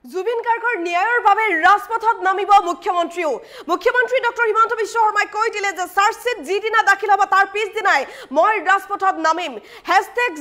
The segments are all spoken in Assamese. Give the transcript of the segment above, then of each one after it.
জুবিন গাৰ্গৰ ন্যায়ৰ বাবে ৰাজপথত নামিব মুখ্যমন্ত্ৰী ডক্টৰ হিমন্ত বিশ্ব শৰ্মাই কৈ দিলে যে চাৰ্জশিট যিদিনা দাখিল হ'ব তাৰ পিছদিনাই মই ৰাজপথত নামিম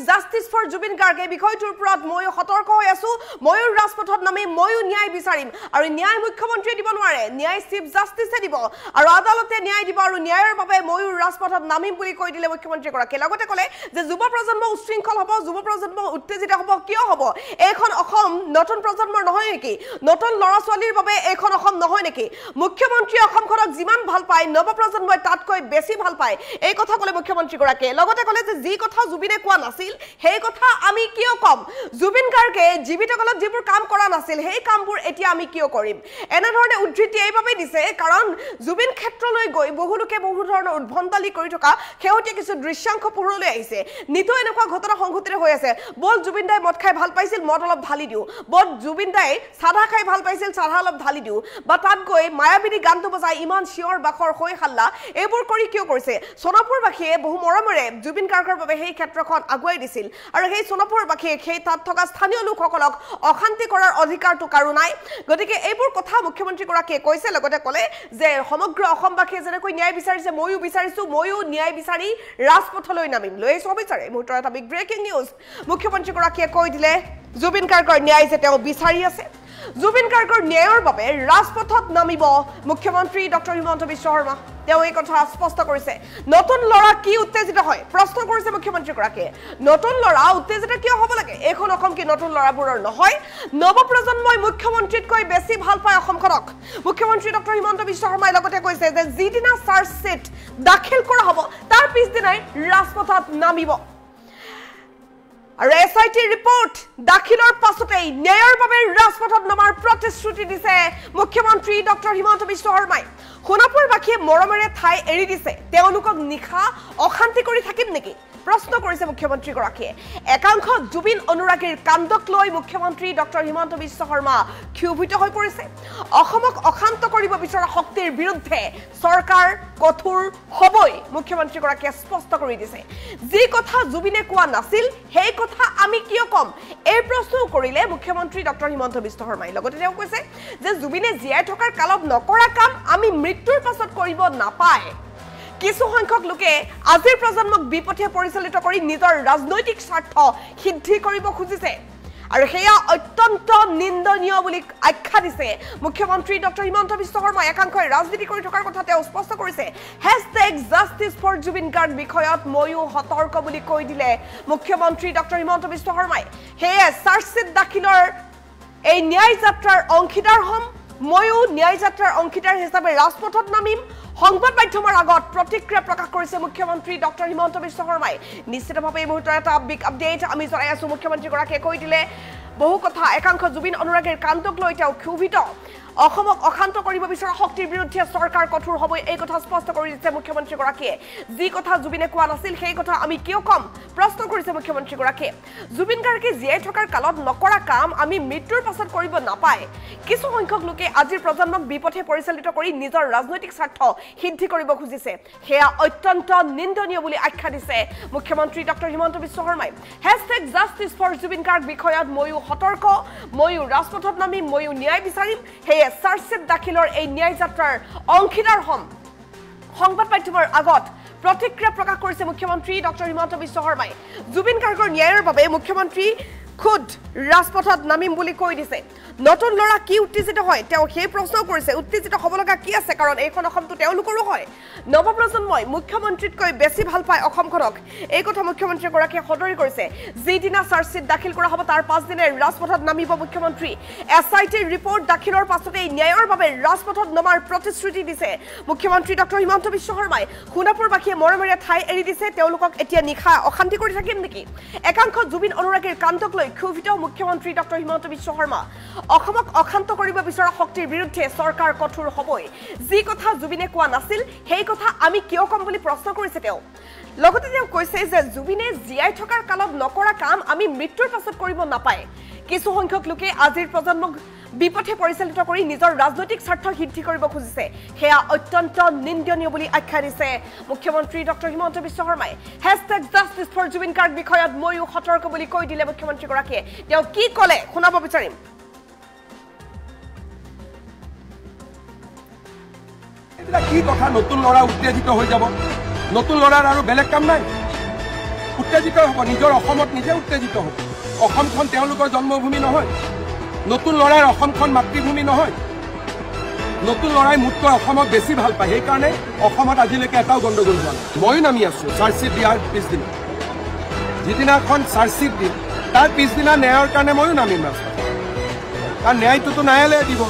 #justice4Jubin Garg এই বিষয়টোৰ ওপৰত মই সতৰ্ক হৈ আছো ময়ো ৰাজপথত নামিম ময়ো ন্যায় বিচাৰিম আৰু ন্যায় মুখ্যমন্ত্ৰীয়ে দিব নোৱাৰে ন্যায় চিফ জাষ্টিছে দিব আৰু আদালতে ন্যায় দিব আৰু ন্যায়ৰ বাবে ময়ো ৰাজপথত নামিম বুলি কৈ দিলে মুখ্যমন্ত্ৰীগৰাকীয়ে লগতে ক'লে যে যুৱ প্ৰজন্ম উশৃংখল হ'ব যুৱ প্ৰজন্ম উত্তেজিত হ'ব কিয় হ'ব এইখন অসম নতুন প্ৰজন্মৰ নহয় নেকি নতুন লৰা ছোৱালীৰ বাবে এইখন অসম নহয় নেকি মুখ্যমন্ত্ৰী অসমখনক যিমান ভাল পায় নৱ প্ৰজন্মই তাতকৈ বেছি ভাল পায় এই কথা ক'লে মুখ্যমন্ত্ৰীগৰাকীয়ে লগতে ক'লে যে যি কথা জুবিনে কোৱা নাছিল সেই কথা আমি কিয় কম জুবিন গাৰ্গে জীৱিত কালত যিবোৰ কাম কৰা নাছিল সেই কামবোৰ এতিয়া আমি কিয় কৰিম এনে ধৰণে উদ্ধৃতি এইভাবে দিছে কাৰণ জুবিন ক্ষেত্ৰলৈ গৈ বহু লোকে বহু ধৰণৰ উদ্ভণ্ডালি কৰি থকা খেউতীয়া কিছু দৃশ্যাংশ পোহৰলৈ আহিছে নিতো এনেকুৱা ঘটনা সংঘটিত হৈ আছে বল জুবিন দাই মদ খাই ভাল পাইছিল মদ অলপ ঢালি দিও বল জুবিন দাই সাদা খাই ভাল পাইছিল সাদা অলপ ঢালি দিও বা তাত গৈ মায়াবিনী গানটো বজাই ইমান শিয়ৰ বাখৰ হৈ হাল্লা এইবোৰ কৰি কিয় কৰিছে সোনাপুৰবাসীয়ে বহু মৰমৰে জুবিন গাৰ্গৰ বাবে সেই ক্ষেত্ৰখন আগুৱাই দিছিল আৰু সেই সোনাপুৰবাসীয়ে সেই তাত থকা স্থানীয় লোকসকলক অশান্তি কৰাৰ অধিকাৰটো কাৰো নাই গতিকে এইবোৰ কথা মুখ্যমন্ত্ৰীগৰাকীয়ে কৈছে লগতে ক'লে যে সমগ্ৰ অসমবাসীয়ে যেনেকৈ ন্যায় বিচাৰিছে ময়ো বিচাৰিছো ময়ো ন্যায় বিচাৰি ৰাজপথলৈ নামিম লৈ বিচাৰে মুহূৰ্তৰ এটা বিগ ব্ৰেকিং নিউজ মুখ্যমন্ত্ৰীগৰাকীয়ে কৈ দিলে জুবিন গাৰ্গৰ ন্যায় যে তেওঁ বিচাৰি আছে জুবিন গাৰ্গৰ ন্যায়ৰ বাবে ৰাজপথত নামিব মুখ্যমন্ত্ৰী ডক্টৰ হিমন্ত বিশ্ব শৰ্মা তেওঁ এই কথা স্পষ্ট কৰিছে নতুন লৰা কি উত্তেজিত হয় প্ৰশ্ন কৰিছে মুখ্যমন্ত্ৰীগৰাকীয়ে নতুন লৰা উত্তেজিত কিয় হ'ব লাগে এখন অসম কি নতুন লৰাবোৰৰ নহয় নৱ প্ৰজন্মই মুখ্যমন্ত্ৰীতকৈ বেছি ভাল পায় অসমখনক মুখ্যমন্ত্ৰী ডক্টৰ হিমন্ত বিশ্ব শৰ্মাই লগতে কৈছে যে যিদিনা চাৰ্জশিট দাখিল কৰা হ'ব তাৰ পিছদিনাই ৰাজপথত নামিব আৰু SIT ৰিপৰ্ট দাখিলৰ পাছতেই ন্যায়ৰ বাবে ৰাজপথত নামাৰ প্ৰতিশ্ৰুতি দিছে মুখ্যমন্ত্ৰী ডক্টৰ হিমন্ত বিশ্ব শৰ্মাই সোনাপুৰবাসীয়ে মৰমেৰে ঠাই এৰি দিছে তেওঁলোকক নিখা অশান্তি কৰি থাকিম নেকি প্ৰশ্ন কৰিছে মুখ্যমন্ত্ৰীগৰাকীয়ে একাংশ জুবিন অনুৰাগীৰ কাণ্ডক লৈ মুখ্যমন্ত্ৰী ডক্টৰ হিমন্ত বিশ্ব শৰ্মা ক্ষোভিত হৈ পৰিছে অসমক অশান্ত কৰিব বিচৰা শক্তিৰ বিৰুদ্ধে চৰকাৰ কঠোৰ হ'বই মুখ্যমন্ত্ৰীগৰাকীয়ে স্পষ্ট কৰি দিছে যি কথা জুবিনে কোৱা নাছিল সেই কথা আমি কিয় কম এই প্ৰশ্ন কৰিলে মুখ্যমন্ত্ৰী ডক্টৰ হিমন্ত বিশ্ব শৰ্মাই লগতে তেওঁ কৈছে যে জুবিনে জীয়াই থকাৰ কালত নকৰা কাম আমি মৃত্যুৰ পাছত কৰিব নাপায় কিছু সংখ্যক লোকে আজিৰ প্ৰজন্মক বিপথে পৰিচালিত কৰি নিজৰ ৰাজনৈতিক স্বাৰ্থ সিদ্ধি কৰিব খুজিছে আৰু হেয়া অত্যন্ত নিন্দনীয় বুলি আখ্যা দিছে মুখ্যমন্ত্ৰী ডক্টৰ হিমন্ত বিশ্ব শৰ্মা একাংশই ৰাজনীতি কৰি থকাৰ কথা তেওঁ স্পষ্ট কৰিছে #justice4Jubin Garg বিষয়ত ময়ো সতৰ্ক বুলি কৈ দিলে মুখ্যমন্ত্ৰী ডক্টৰ হিমন্ত বিশ্ব শৰ্মাই হেয়া চাৰ্জশিট দাখিলৰ এই ন্যায় যাত্ৰাৰ অংশীদাৰ হম ময়ো ন্যায় যাত্ৰাৰ অংশীদাৰ হিচাপে ৰাজপথত নামিম সংবাদ মাধ্যমৰ আগত প্ৰতিক্ৰিয়া প্ৰকাশ কৰিছে মুখ্যমন্ত্ৰী ডক্টৰ হিমন্ত বিশ্ব শৰ্মাই নিশ্চিতভাৱে এই মুহূৰ্তৰ এটা বিগ আপডেট আমি জনাই আছো মুখ্যমন্ত্ৰীগৰাকীয়ে কৈ দিলে বহু কথা একাংশ জুবিন অনুৰাগীৰ কাণ্ডক লৈ তেওঁ ক্ষোভিত অসমক অশান্ত কৰিব বিচৰা শক্তিৰ বিৰুদ্ধে চৰকাৰ কঠোৰ হ'ব এই কথা স্পষ্ট কৰি দিছে মুখ্যমন্ত্ৰীগৰাকীয়ে যি কথা জুবিনে কোৱা নাছিল সেই কথা আমি কিয় কম প্ৰশ্ন কৰিছে মুখ্যমন্ত্ৰীগৰাকীয়ে জুবিন গাৰ্গে জীয়াই থকাৰ কালত নকৰা কাম আমি মৃত্যুৰ পাছত কৰিব নাপায় কিছু সংখ্যক লোকে আজিৰ প্ৰজন্মক বিপথে পৰিচালিত কৰি নিজৰ ৰাজনৈতিক স্বাৰ্থ সিদ্ধি কৰিব খুজিছে হেয়া অত্যন্ত নিন্দনীয় বুলি আখ্যা দিছে মুখ্যমন্ত্ৰী ডক্টৰ হিমন্ত বিশ্ব শৰ্মাই #justice4Jubin Garg বিষয়ত ময়ো সতৰ্ক ময়ো ৰাজপথত নামি ময়ো ন্যায় বিচাৰিম হেয়া চাৰ্জশিট দাখিলৰ এই ন্যায় যাত্ৰাৰ অংশীদাৰ হম সংবাদ মাধ্যমৰ আগত প্ৰতিক্ৰিয়া প্ৰকাশ কৰিছে মুখ্যমন্ত্ৰী ডক্টৰ হিমন্ত বিশ্ব শৰ্মাই জুবিন গাৰ্গৰ ন্যায়ৰ বাবে মুখ্যমন্ত্ৰী খুদ ৰাজপথত নামিম বুলি কৈ দিছে নতুন লৰা কি উত্তেজিত হয় তেওঁ সেই প্ৰশ্ন কৰিছে উত্তেজিত হ'ব লগা কি আছে কাৰণ এইখন অসমটো তেওঁলোকৰো হয় নৱ প্ৰজন্মই মুখ্যমন্ত্ৰীতকৈ বেছি ভাল পায় অসমখনক এই কথা মুখ্যমন্ত্ৰীগৰাকীয়ে সদৰি কৰিছে যিদিনা চাৰ্জশিট দাখিল কৰা হ'ব তাৰ পাছদিনাই ৰাজপথত নামিব মুখ্যমন্ত্ৰী SIT ৰিপৰ্ট দাখিলৰ পাছতেই ন্যায়ৰ বাবে ৰাজপথত নমাৰ প্ৰতিশ্ৰুতি দিছে মুখ্যমন্ত্ৰী ডক্টৰ হিমন্ত বিশ্ব শৰ্মাই সোনাপুৰবাসীয়ে মৰমেৰে ঠাই এৰি দিছে তেওঁলোকক এতিয়া নিখা অশান্তি কৰি থাকিম নেকি একাংশ জুবিন অনুৰাগীৰ কাণ্ডক লৈ ক্ষোভিত মুখ্যমন্ত্ৰী ডক্টৰ হিমন্ত বিশ্ব শৰ্মা অসমক অশান্ত কৰিব বিচৰা শক্তিৰ বিৰুদ্ধে চৰকাৰ কঠোৰ হ'বই যি কথা জুবিনে কোৱা নাছিল সেই কথা আমি কিয় কম বুলি প্ৰশ্ন কৰিছে তেওঁ লগতে তেওঁ কৈছে যে জুবিনে জীয়াই থকাৰ কালত নকৰা কাম আমি মৃত্যুৰ পাছত কৰিব নাপায় কিছু সংখ্যক লোকে আজিৰ প্ৰজন্মক বিপথে পৰিচালিত কৰি নিজৰ ৰাজনৈতিক স্বাৰ্থ সিদ্ধি কৰিব খুজিছে হেয়া অত্যন্ত নিন্দনীয় বুলি আখ্যা দিছে মুখ্যমন্ত্ৰী ডক্টৰ হিমন্ত বিশ্ব শৰ্মাই #justice4Jubin Garg বিষয়ত ময়ো সতৰ্ক বুলি কৈ দিলে মুখ্যমন্ত্ৰীগৰাকীয়ে তেওঁ কি ক'লে শুনাব বিচাৰিম এইবিলাক কি কথা? নতুন ল'ৰা উত্তেজিত হৈ যাব। নতুন ল'ৰাৰ আৰু বেলেগ কাম নাই। উত্তেজিত হ'ব, নিজৰ অসমত নিজে উত্তেজিত হ'ব। অসমখন তেওঁলোকৰ জন্মভূমি নহয়। নতুন ল'ৰাৰ অসমখন মাতৃভূমি নহয়। নতুন ল'ৰাই মোতকৈ অসমক বেছি ভাল পায়। সেইকাৰণে অসমত আজিলৈকে এটাও গণ্ডগোল হোৱা নাই। ময়ো নামি আছোঁ চাৰ্জশ্বিট দিয়াৰ পিছদিনা। যিদিনাখন চাৰ্জশ্বিট দিম তাৰ পিছদিনা ন্যায়ৰ কাৰণে ময়ো নামিম ৰাস্তাত। কাৰণ ন্যায়টোতো ন্যায়ালয়ে দিব।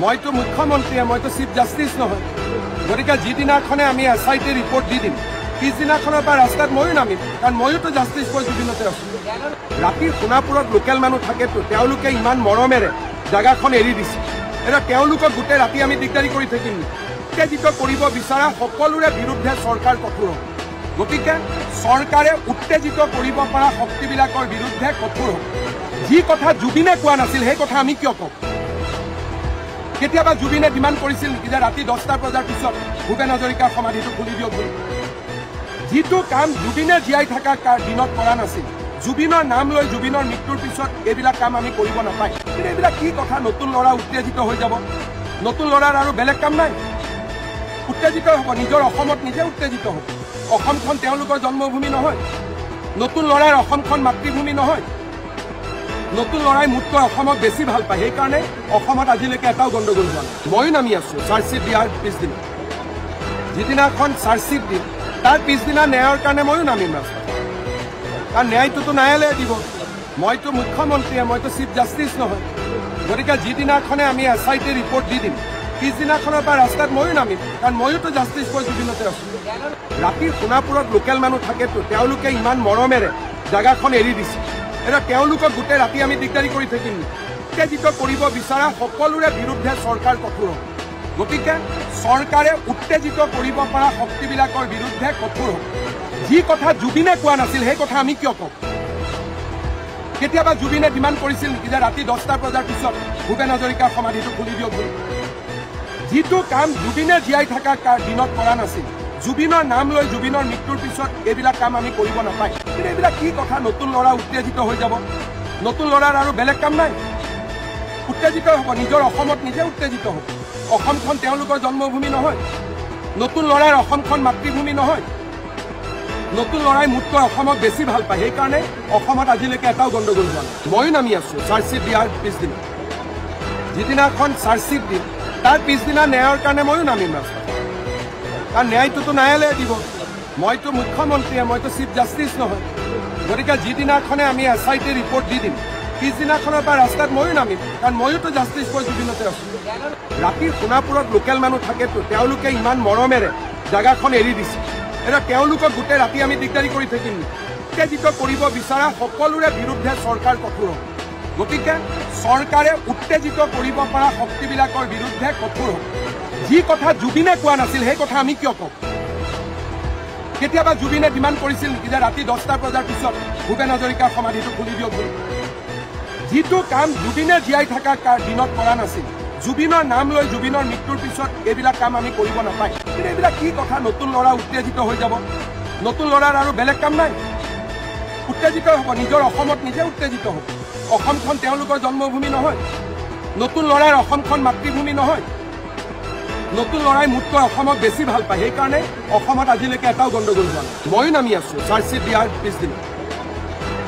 মইতো মুখ্যমন্ত্ৰীয়ে, মইতো চিফ জাষ্টিছ নহয়। গতিকে যিদিনাখনে আমি SIT ৰিপৰ্ট দি দিম পিছদিনাখনৰ পৰা ৰাস্তাত ময়ো নামিম। কাৰণ ময়োতো জাষ্টিছ ফৰ জুবিনতে আছোঁ। ৰাতি সোণাপুৰত লোকেল মানুহ থাকেতো, তেওঁলোকে ইমান মৰমেৰে জেগাখন এৰি দিছে। এতিয়া তেওঁলোকক গোটেই ৰাতি আমি দিগদাৰি কৰি থাকিম। উত্তেজিত কৰিব বিচৰা সকলোৰে বিৰুদ্ধে চৰকাৰ কঠোৰ হ'ব। গতিকে চৰকাৰে উত্তেজিত কৰিব পৰা শক্তিবিলাকৰ বিৰুদ্ধে কঠোৰ হ'ব। যি কথা জুবিনে কোৱা নাছিল সেই কথা আমি কিয় কওঁ? কেতিয়াবা জুবিনে ডিমাণ্ড কৰিছিল নেকি যে ৰাতি 10টা বজাৰ পিছত ভূপেন হাজৰিকাৰ সমাধিটো খুলি দিয়ক বুলি? যিটো কাম জুবিনে জীয়াই থকা দিনত কৰা নাছিল, জুবিনৰ নাম লৈ জুবিনৰ মৃত্যুৰ পিছত এইবিলাক কাম আমি কৰিব নাপায়। কিন্তু এইবিলাক কি কথা? নতুন ল'ৰা উত্তেজিত হৈ যাব। নতুন ল'ৰাৰ আৰু বেলেগ কাম নাই। উত্তেজিত হ'ব, নিজৰ অসমত নিজে উত্তেজিত হ'ব। অসমখন তেওঁলোকৰ জন্মভূমি নহয়। নতুন ল'ৰাৰ অসমখন মাতৃভূমি নহয়। নতুন ল'ৰাই মোতকৈ অসমক বেছি ভাল পায়। সেইকাৰণে অসমত আজিলৈকে এটাও গণ্ডগোল হোৱা নাই। ময়ো নামি আছোঁ চাৰ্জশ্বিট দিয়াৰ পিছদিনা। যিদিনাখন চাৰ্জশ্বিট দিম তাৰ পিছদিনা ন্যায়ৰ কাৰণে ময়ো নামিম ৰাস্তাত। কাৰণ ন্যায়টোতো ন্যায়ালয়ে দিব। মইতো মুখ্যমন্ত্ৰীয়ে, মইতো চিফ জাষ্টিছ নহয়। গতিকে যিদিনাখনে আমি SIT ৰিপৰ্ট দি দিম পিছদিনাখনৰ পৰা ৰাস্তাত ময়ো নামিম। কাৰণ ময়োতো জাষ্টিছ ফৰ জুবিনতে আছোঁ। ৰাতি সোণাপুৰত লোকেল মানুহ থাকেতো, তেওঁলোকে ইমান মৰমেৰে জেগাখন এৰি দিছে। এতিয়া তেওঁলোকক গোটেই ৰাতি আমি দিগদাৰি কৰি থাকিম। উত্তেজিত কৰিব বিচৰা সকলোৰে বিৰুদ্ধে চৰকাৰ কঠোৰ হ'ব। গতিকে চৰকাৰে উত্তেজিত কৰিব পৰা শক্তিবিলাকৰ বিৰুদ্ধে কঠোৰ হ'ব। যি কথা জুবিনে কোৱা নাছিল সেই কথা আমি কিয় কওঁ? কেতিয়াবা জুবিনে ডিমাণ্ড কৰিছিল নেকি যে ৰাতি 10টা বজাৰ পিছত ভূপেন হাজৰিকাৰ সমাধিটো খুলি দিয়ক বুলি? যিটো কাম জুবিনে জীয়াই থকা দিনত কৰা নাছিল, জুবিনৰ নাম লৈ জুবিনৰ মৃত্যুৰ পিছত এইবিলাক কাম আমি কৰিব নাপায়। কিন্তু এইবিলাক কি কথা? নতুন ল'ৰা উত্তেজিত হৈ যাব। নতুন ল'ৰাৰ আৰু বেলেগ কাম নাই। উত্তেজিত হ'ব, নিজৰ অসমত নিজে উত্তেজিত হ'ব। অসমখন তেওঁলোকৰ জন্মভূমি নহয়। নতুন ল'ৰাৰ অসমখন মাতৃভূমি নহয়। নতুন ল'ৰাই মোতকৈ অসমক বেছি ভাল পায়। সেইকাৰণে অসমত আজিলৈকে এটাও গণ্ডগোল হোৱা নাই। ময়ো নামি আছোঁ চাৰ্জশ্বিট দিয়াৰ পিছদিনা। যিদিনাখন চাৰ্জশ্বিট দিম তাৰ পিছদিনা ন্যায়ৰ কাৰণে ময়ো নামিম ৰাস্তাত। কাৰণ ন্যায়টোতো ন্যায়ালয়ে দিব। মইতো মুখ্যমন্ত্ৰীয়ে, মইতো চিফ জাষ্টিছ নহয়। গতিকে যিদিনাখনে আমি SIT ৰিপৰ্ট দি দিম পিছদিনাখনৰ পৰা ৰাস্তাত ময়ো নামিম। কাৰণ ময়োতো জাষ্টিছ ফৰ জুবিনতে আছোঁ। ৰাতি সোণাপুৰত লোকেল মানুহ থাকেতো, তেওঁলোকে ইমান মৰমেৰে জেগাখন এৰি দিছে। এতিয়া তেওঁলোকক গোটেই ৰাতি আমি দিগদাৰি কৰি থাকিম। উত্তেজিত কৰিব বিচৰা সকলোৰে বিৰুদ্ধে চৰকাৰ কঠোৰ হ'ব। গতিকে চৰকাৰে উত্তেজিত কৰিব পৰা শক্তিবিলাকৰ বিৰুদ্ধে কঠোৰ হ'ব। যি কথা জুবিনে কোৱা নাছিল সেই কথা আমি কিয় কওঁ? কেতিয়াবা জুবিনে ডিমাণ্ড কৰিছিল নেকি যে ৰাতি 10টা বজাৰ পিছত ভূপেন হাজৰিকাৰ সমাধিটো খুলি দিয়ক বুলি? যিটো কাম জুবিনে জীয়াই থকা দিনত কৰা নাছিল, জুবিনৰ নাম লৈ জুবিনৰ মৃত্যুৰ পিছত এইবিলাক কাম আমি কৰিব নাপায়। কিন্তু এইবিলাক কি কথা? নতুন ল'ৰা উত্তেজিত হৈ যাব। নতুন ল'ৰাৰ আৰু বেলেগ কাম নাই। উত্তেজিত হ'ব, নিজৰ অসমত নিজে উত্তেজিত হ'ব। অসমখন তেওঁলোকৰ জন্মভূমি নহয়। নতুন ল'ৰাৰ অসমখন মাতৃভূমি নহয়। নতুন ল'ৰাই মোতকৈ অসমক বেছি ভাল পায়। সেইকাৰণে অসমত আজিলৈকে এটাও গণ্ডগোল হোৱা নাই। ময়ো নামি আছোঁ চাৰ্জশ্বিট দিয়াৰ পিছদিনা।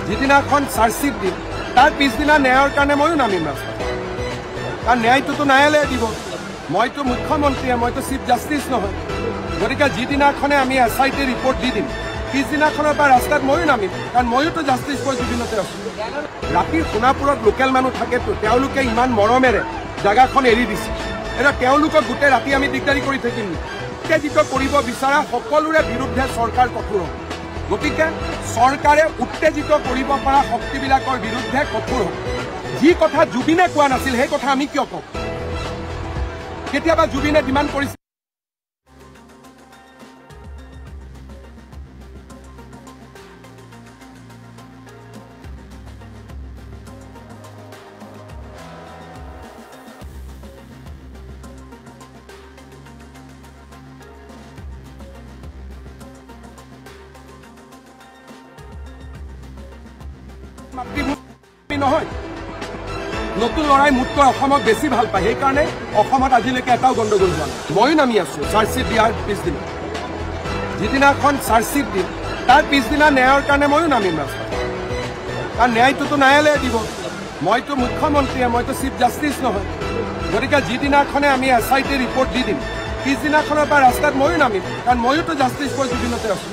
যিদিনাখন চাৰ্জশ্বিট দিম তাৰ পিছদিনা ন্যায়ৰ কাৰণে ময়ো নামিম ৰাস্তাত। কাৰণ ন্যায়টোতো ন্যায়ালয়ে দিব। মইতো মুখ্যমন্ত্ৰীয়ে, মইতো চিফ জাষ্টিছ নহয়। গতিকে যিদিনাখনে আমি SIT ৰিপৰ্ট দি দিম পিছদিনাখনৰ পৰা ৰাস্তাত ময়ো নামিম। কাৰণ ময়োতো জাষ্টিছ ফৰ জুবিনতে আছোঁ। ৰাতি সোণাপুৰত লোকেল মানুহ থাকেতো, তেওঁলোকে ইমান মৰমেৰে জেগাখন এৰি দিছে। এতিয়া তেওঁলোকক গোটেই ৰাতি আমি দিগদাৰি কৰি থাকিম। উত্তেজিত কৰিব বিচৰা সকলোৰে বিৰুদ্ধে চৰকাৰ কঠোৰ হ'ব। গতিকে চৰকাৰে উত্তেজিত কৰিব পৰা শক্তিবিলাকৰ বিৰুদ্ধে কঠোৰ হ'ব। যি কথা জুবিনে কোৱা নাছিল সেই কথা আমি কিয় কওঁ? কেতিয়াবা জুবিনে ডিমাণ্ড কৰিছিল মাতৃভূমি নহয়। নতুন ল'ৰাই মোতকৈ অসমক বেছি ভাল পায়, সেইকাৰণে অসমত আজিলৈকে এটাও গণ্ডগোল হোৱা নাই। ময়ো নামি আছোঁ চাৰ্জশ্বিট দিয়াৰ পিছদিনা। যিদিনাখন চাৰ্জশ্বিট দিম তাৰ পিছদিনা ন্যায়ৰ কাৰণে ময়ো নামিম ৰাস্তাত, কাৰণ ন্যায়টোতো ন্যায়ালয়ে দিব। মইতো মুখ্যমন্ত্ৰীয়ে, মইতো চিফ জাষ্টিছ নহয়। গতিকে যিদিনাখনে আমি SIT ৰিপৰ্ট দি দিম পিছদিনাখনৰ পৰা ৰাস্তাত ময়ো নামিম, কাৰণ ময়োতো জাষ্টিছ ফৰ জুবিনতে আছোঁ।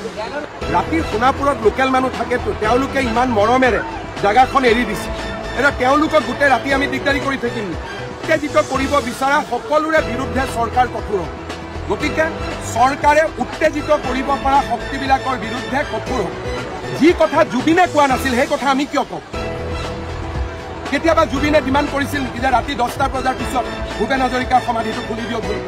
ৰাতি সোণাপুৰত লোকেল মানুহ থাকেতো, তেওঁলোকে ইমান মৰমেৰে জেগাখন এৰি দিছে। এতিয়া তেওঁলোকক গোটেই ৰাতি আমি দিগদাৰি কৰি থাকিম। উত্তেজিত কৰিব বিচৰা সকলোৰে বিৰুদ্ধে চৰকাৰ কঠোৰ হ'ব। গতিকে চৰকাৰে উত্তেজিত কৰিব পৰা শক্তিবিলাকৰ বিৰুদ্ধে কঠোৰ হ'ব। যি কথা জুবিনে কোৱা নাছিল সেই কথা আমি কিয় কওঁ? কেতিয়াবা জুবিনে ডিমাণ্ড কৰিছিল নেকি যে ৰাতি 10টা বজাৰ পিছত ভূপেন হাজৰিকাৰ সমাধিটো খুলি দিয়ক বুলি?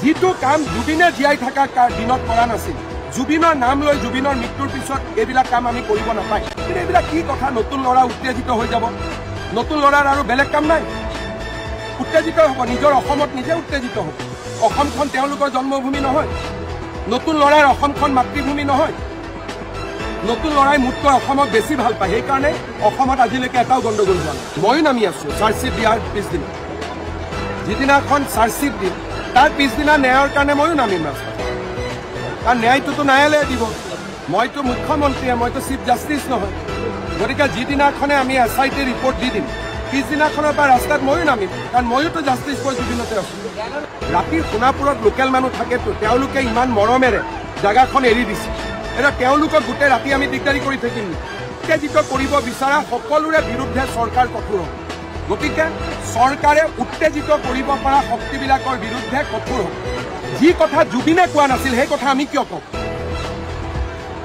যিটো কাম জুবিনে জীয়াই থকা দিনত কৰা নাছিল, জুবিনৰ নাম লৈ জুবিনৰ মৃত্যুৰ পিছত এইবিলাক কাম আমি কৰিব নাপায়। কিন্তু এইবিলাক কি কথা? নতুন ল'ৰা উত্তেজিত হৈ যাব, নতুন ল'ৰাৰ আৰু বেলেগ কাম নাই, উত্তেজিত হ'ব, নিজৰ অসমত নিজে উত্তেজিত হ'ব। অসমখন তেওঁলোকৰ জন্মভূমি নহয়, নতুন ল'ৰাৰ অসমখন মাতৃভূমি নহয়। নতুন ল'ৰাই মোতকৈ অসমক বেছি ভাল পায়, সেইকাৰণে অসমত আজিলৈকে এটাও গণ্ডগোল হোৱা নাই। ময়ো নামি আছোঁ চাৰ্জশ্বিট দিয়াৰ পিছদিনা। যিদিনাখন চাৰ্জশ্বিট দিম তাৰ পিছদিনা ন্যায়ৰ কাৰণে ময়ো নামিম ৰাস্তাত, কাৰণ ন্যায়টোতো ন্যায়ালয়ে দিব। মইতো মুখ্যমন্ত্ৰীয়ে, মইতো চিফ জাষ্টিছ নহয়। গতিকে যিদিনাখনে আমি SIT ৰিপৰ্ট দি দিম পিছদিনাখনৰ পৰা ৰাস্তাত ময়ো নামিম, কাৰণ ময়োতো জাষ্টিছ ফৰ জুবিনতে আছোঁ। ৰাতি সোণাপুৰত লোকেল মানুহ থাকেতো, তেওঁলোকে ইমান মৰমেৰে জেগাখন এৰি দিছে। এতিয়া তেওঁলোকক গোটেই ৰাতি আমি দিগদাৰি কৰি থাকিম। উত্তেজিত কৰিব বিচৰা সকলোৰে বিৰুদ্ধে চৰকাৰ কঠোৰ হ'ব। গতিকে চৰকাৰে উত্তেজিত কৰিব পৰা শক্তিবিলাকৰ বিৰুদ্ধে কঠোৰ হ'ব। যি কথা জুবিনে কোৱা নাছিল সেই কথা আমি কিয় কওঁ?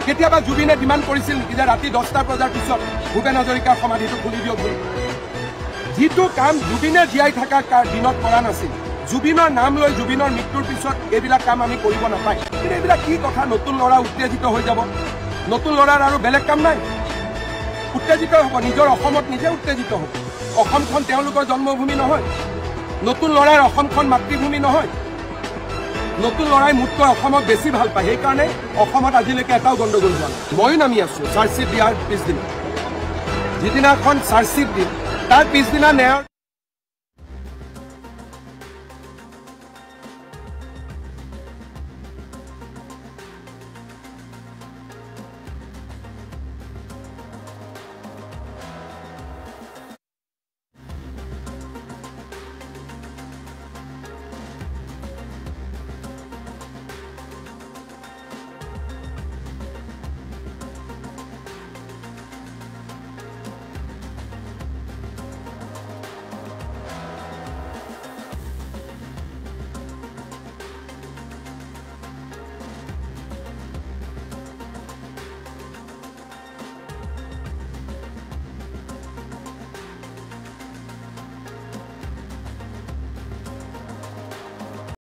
কেতিয়াবা জুবিনে ডিমাণ্ড কৰিছিল নেকি যে ৰাতি 10টা বজাৰ পিছত ভূপেন হাজৰিকাৰ সমাধিটো খুলি দিয়ক বুলি? যিটো কাম জুবিনে জীয়াই থকা দিনত কৰা নাছিল, জুবিনৰ নাম লৈ জুবিনৰ মৃত্যুৰ পিছত এইবিলাক কাম আমি কৰিব নাপায়। কিন্তু এইবিলাক কি কথা? নতুন ল'ৰা উত্তেজিত হৈ যাব, নতুন ল'ৰাৰ আৰু বেলেগ কাম নাই, উত্তেজিত হ'ব, নিজৰ অসমত নিজে উত্তেজিত হ'ব। অসমখন তেওঁলোকৰ জন্মভূমি নহয়, নতুন ল'ৰাৰ অসমখন মাতৃভূমি নহয়। নতুন ল'ৰাই মোতকৈ অসমক বেছি ভাল পায়, সেইকাৰণে অসমত আজিলৈকে এটাও গণ্ডগোল হোৱা নাই। ময়ো নামি আছোঁ চাৰ্জশ্বিট দিয়াৰ পিছদিনা। যিদিনাখন চাৰ্জশ্বিট দিম তাৰ পিছদিনা ন্যায়ৰ